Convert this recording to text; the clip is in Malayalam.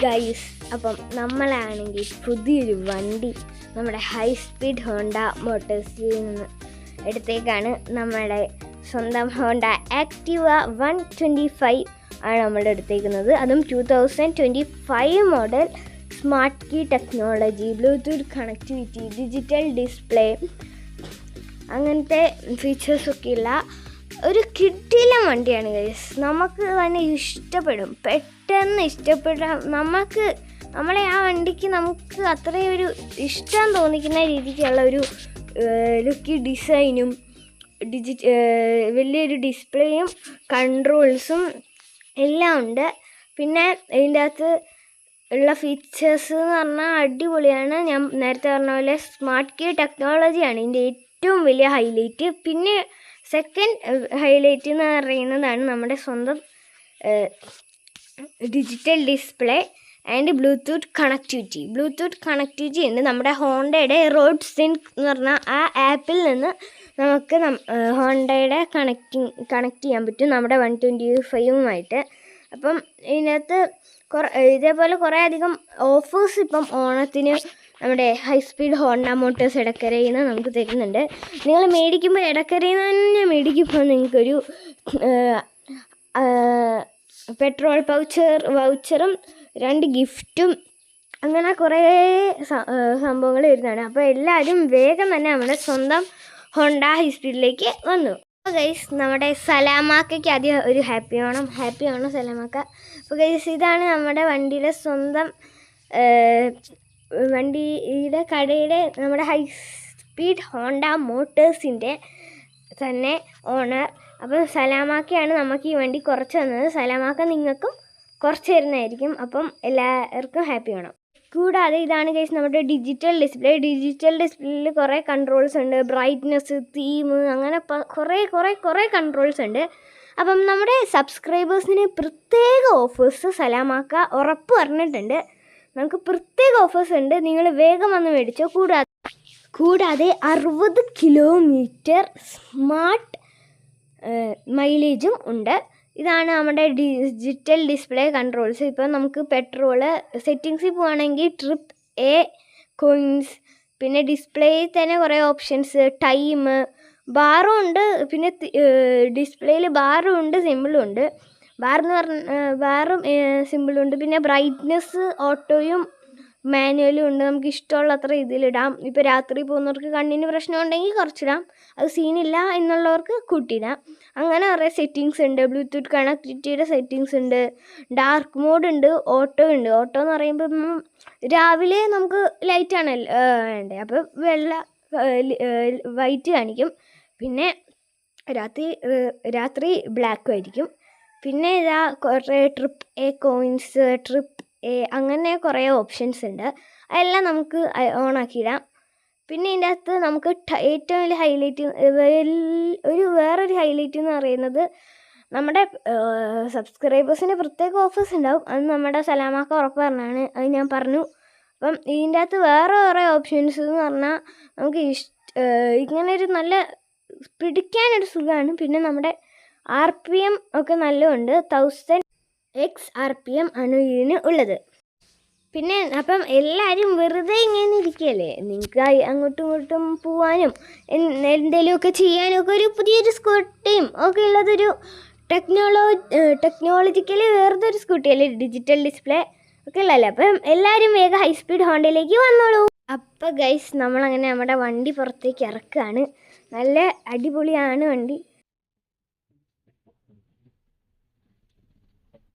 ഗൈസ്, അപ്പം നമ്മളാണെങ്കിൽ പുതിയൊരു വണ്ടി നമ്മുടെ ഹൈ സ്പീഡ് ഹോണ്ട മോട്ടോഴ്സിൽ നിന്ന് എടുത്തേക്കാണ്. നമ്മുടെ സ്വന്തം ഹോണ്ട ആക്ടിവ 125 ആണ് നമ്മൾ എടുത്തേക്കുന്നത്. അതും 2025 മോഡൽ. Smart key technology, Bluetooth connectivity, digital display, അങ്ങനത്തെ ഫീച്ചേഴ്സൊക്കെയുള്ള ഒരു കിടിലൻ വണ്ടിയാണ് ഗൈസ്. നമുക്ക് തന്നെ ഇഷ്ടപ്പെടും, പെട്ടെന്ന് ഇഷ്ടപ്പെടാൻ. നമ്മളെ ആ വണ്ടിക്ക് നമുക്ക് അത്രയും ഒരു ഇഷ്ടം തോന്നിക്കുന്ന രീതിക്കുള്ള ഒരു ലുക്കി ഡിസൈനും വലിയൊരു ഡിസ്പ്ലേയും കൺട്രോൾസും എല്ലാം ഉണ്ട്. പിന്നെ ഇതിൻ്റെ അകത്ത് ഉള്ള ഫീച്ചേഴ്സ് എന്ന് പറഞ്ഞാൽ അടിപൊളിയാണ്. ഞാൻ നേരത്തെ പറഞ്ഞ പോലെ സ്മാർട്ട് കീ ടെക്നോളജിയാണ് ഇതിൻ്റെ ഏറ്റവും വലിയ ഹൈലൈറ്റ്. പിന്നെ സെക്കൻഡ് ഹൈലൈറ്റ് എന്ന് പറയുന്നതാണ് നമ്മുടെ സ്വന്തം digital display and Bluetooth connectivity ഉണ്ട്. നമ്മുടെ ഹോണ്ടയുടെ റോഡ് സിങ്ക് എന്ന് പറഞ്ഞാൽ ആ ആപ്പിൽ നിന്ന് നമുക്ക് ഹോണ്ടയുടെ കണക്ട് ചെയ്യാൻ പറ്റും നമ്മുടെ 125-ഉമായിട്ട്. അപ്പം ഇതിനകത്ത് ഇതേപോലെ കുറേ അധികം ഓഫേഴ്സ് ഇപ്പം ഓണത്തിന് നമ്മുടെ ഹൈ സ്പീഡ് ഹോണ്ട മോട്ടോഴ്സ് എടക്കരയിൽ നിന്ന് നമുക്ക് തരുന്നുണ്ട്. നിങ്ങൾ മേടിക്കുമ്പോൾ എടക്കരയിൽ നിന്ന് തന്നെ മേടിക്കുമ്പോൾ നിങ്ങൾക്കൊരു പെട്രോൾ വൗച്ചറും 2 ഗിഫ്റ്റും അങ്ങനെ കുറേ സംഭവങ്ങൾ വരുന്നതാണ്. അപ്പോൾ എല്ലാവരും വേഗം തന്നെ നമ്മുടെ സ്വന്തം ഹോണ്ട ഹൈ സ്പീഡിലേക്ക് വന്നു. അപ്പോൾ ഗൈസ്, നമ്മുടെ സലാമാക്കയ്ക്ക് ആദ്യം ഒരു ഹാപ്പി ഓണം സലാമാക്ക. അപ്പോൾ ഗൈസ്, ഇതാണ് നമ്മുടെ വണ്ടിയുടെ സ്വന്തം വണ്ടിയുടെ കടയുടെ നമ്മുടെ ഹൈ സ്പീഡ് ഹോണ്ട മോട്ടേഴ്സിൻ്റെ തന്നെ ഓണർ. അപ്പം സലാമാക്കയാണ് നമുക്ക് ഈ വണ്ടി കുറച്ച് തന്നത്. സലാമാക്ക നിങ്ങൾക്കും കുറച്ച് തരുന്നതായിരിക്കും. അപ്പം എല്ലാവർക്കും ഹാപ്പി ഓണം. കൂടാതെ ഇതാണ് ഗൈസ് നമ്മുടെ ഡിജിറ്റൽ ഡിസ്പ്ലേയിൽ കുറേ കൺട്രോൾസ് ഉണ്ട്. ബ്രൈറ്റ്നെസ്, തീം, അങ്ങനെ കുറേ കൺട്രോൾസ് ഉണ്ട്. അപ്പം നമ്മുടെ സബ്സ്ക്രൈബേഴ്സിന് പ്രത്യേക ഓഫേഴ്സ് സലാമാക്ക ഉറപ്പ് പറഞ്ഞിട്ടുണ്ട്. നമുക്ക് പ്രത്യേക ഓഫേഴ്സ് ഉണ്ട്, നിങ്ങൾ വേഗം വന്ന് മേടിച്ചോ. കൂടാതെ 60 കിലോമീറ്റർ സ്മാർട്ട് മൈലേജും ഉണ്ട്. ഇതാണ് നമ്മുടെ ഡിജിറ്റൽ ഡിസ്പ്ലേ കൺട്രോൾസ്. ഇപ്പം നമുക്ക് പെട്രോള് സെറ്റിങ്സിൽ പോവുകയാണെങ്കിൽ ട്രിപ്പ് എ കോയിൻസ്, പിന്നെ ഡിസ്പ്ലേയിൽ തന്നെ കുറേ ഓപ്ഷൻസ്, ടൈം, ബാറും ഉണ്ട്. പിന്നെ ഡിസ്പ്ലേയിൽ ബാറും ഉണ്ട്, സിമ്പിളും ഉണ്ട്. ബാറും സിമ്പിളും ഉണ്ട്. പിന്നെ ബ്രൈറ്റ്നെസ് ഓട്ടോയും മാനുവലും ഉണ്ട്. നമുക്ക് ഇഷ്ടമുള്ള അത്ര ഇതിലിടാം. ഇപ്പോൾ രാത്രി പോകുന്നവർക്ക് കണ്ണിന് പ്രശ്നം ഉണ്ടെങ്കിൽ കുറച്ചിടാം, അത് സീനില്ല എന്നുള്ളവർക്ക് കൂട്ടിയിടാം. അങ്ങനെ കുറേ സെറ്റിങ്സ് ഉണ്ട്. ബ്ലൂടൂത്ത് കണക്ടിവിറ്റിയുടെ സെറ്റിങ്സ് ഉണ്ട്. ഡാർക്ക് മോഡ് ഉണ്ട്, ഓട്ടോ ഉണ്ട്. ഓട്ടോ എന്ന് പറയുമ്പോൾ രാവിലെ നമുക്ക് ലൈറ്റാണ് വേണ്ടത്, അപ്പോൾ വൈറ്റ് കാണിക്കും. പിന്നെ രാത്രി ബ്ലാക്കും ആയിരിക്കും. പിന്നെ ഇതാ കുറേ trip A coins, trip A, അങ്ങനെ കുറേ ഓപ്ഷൻസ് ഉണ്ട്. അതെല്ലാം നമുക്ക് ഓണാക്കിയിടാം. പിന്നെ ഇതിൻ്റെ അകത്ത് നമുക്ക് ഏറ്റവും വലിയ ഹൈലൈറ്റ്, വേറൊരു ഹൈലൈറ്റ് എന്ന് പറയുന്നത് നമ്മുടെ സബ്സ്ക്രൈബേഴ്സിന് പ്രത്യേക ഓഫേഴ്സ് ഉണ്ടാവും. അത് നമ്മുടെ സലാമാക്ക ഉറപ്പ് പറഞ്ഞാണ്, അത് ഞാൻ പറഞ്ഞു. അപ്പം ഇതിൻ്റെ അകത്ത് വേറെ കുറേ ഓപ്ഷൻസ് എന്ന് പറഞ്ഞാൽ നമുക്ക് ഇങ്ങനെ ഒരു നല്ല പിടിക്കാനൊരു സുഖമാണ്. പിന്നെ നമ്മുടെ RPM ഒക്കെ നല്ലതുണ്ട്. 1000x RPM ആണ് ഇതിന് ഉള്ളത്. പിന്നെ അപ്പം എല്ലാവരും വെറുതെ ഇങ്ങനെ ഇരിക്കുകയല്ലേ, നിങ്ങൾക്ക് അങ്ങോട്ടും ഇങ്ങോട്ടും പോവാനും എന്തെങ്കിലുമൊക്കെ ചെയ്യാനും ഒക്കെ ഒരു പുതിയൊരു സ്കൂട്ടിയും ഒക്കെ ഉള്ളതൊരു ടെക്നോളജിക്കലി വേറൊരു സ്കൂട്ടിയല്ലേ, ഡിജിറ്റൽ ഡിസ്പ്ലേ ഒക്കെ ഉള്ളതല്ലേ. അപ്പം എല്ലാവരും വേഗം ഹൈ സ്പീഡ് ഹോണ്ടയിലേക്ക് വന്നോളൂ. അപ്പോൾ ഗൈസ്, നമ്മളങ്ങനെ നമ്മുടെ വണ്ടി പുറത്തേക്ക് ഇറക്കുകയാണ്. നല്ല അടിപൊളിയാണ് വണ്ടി.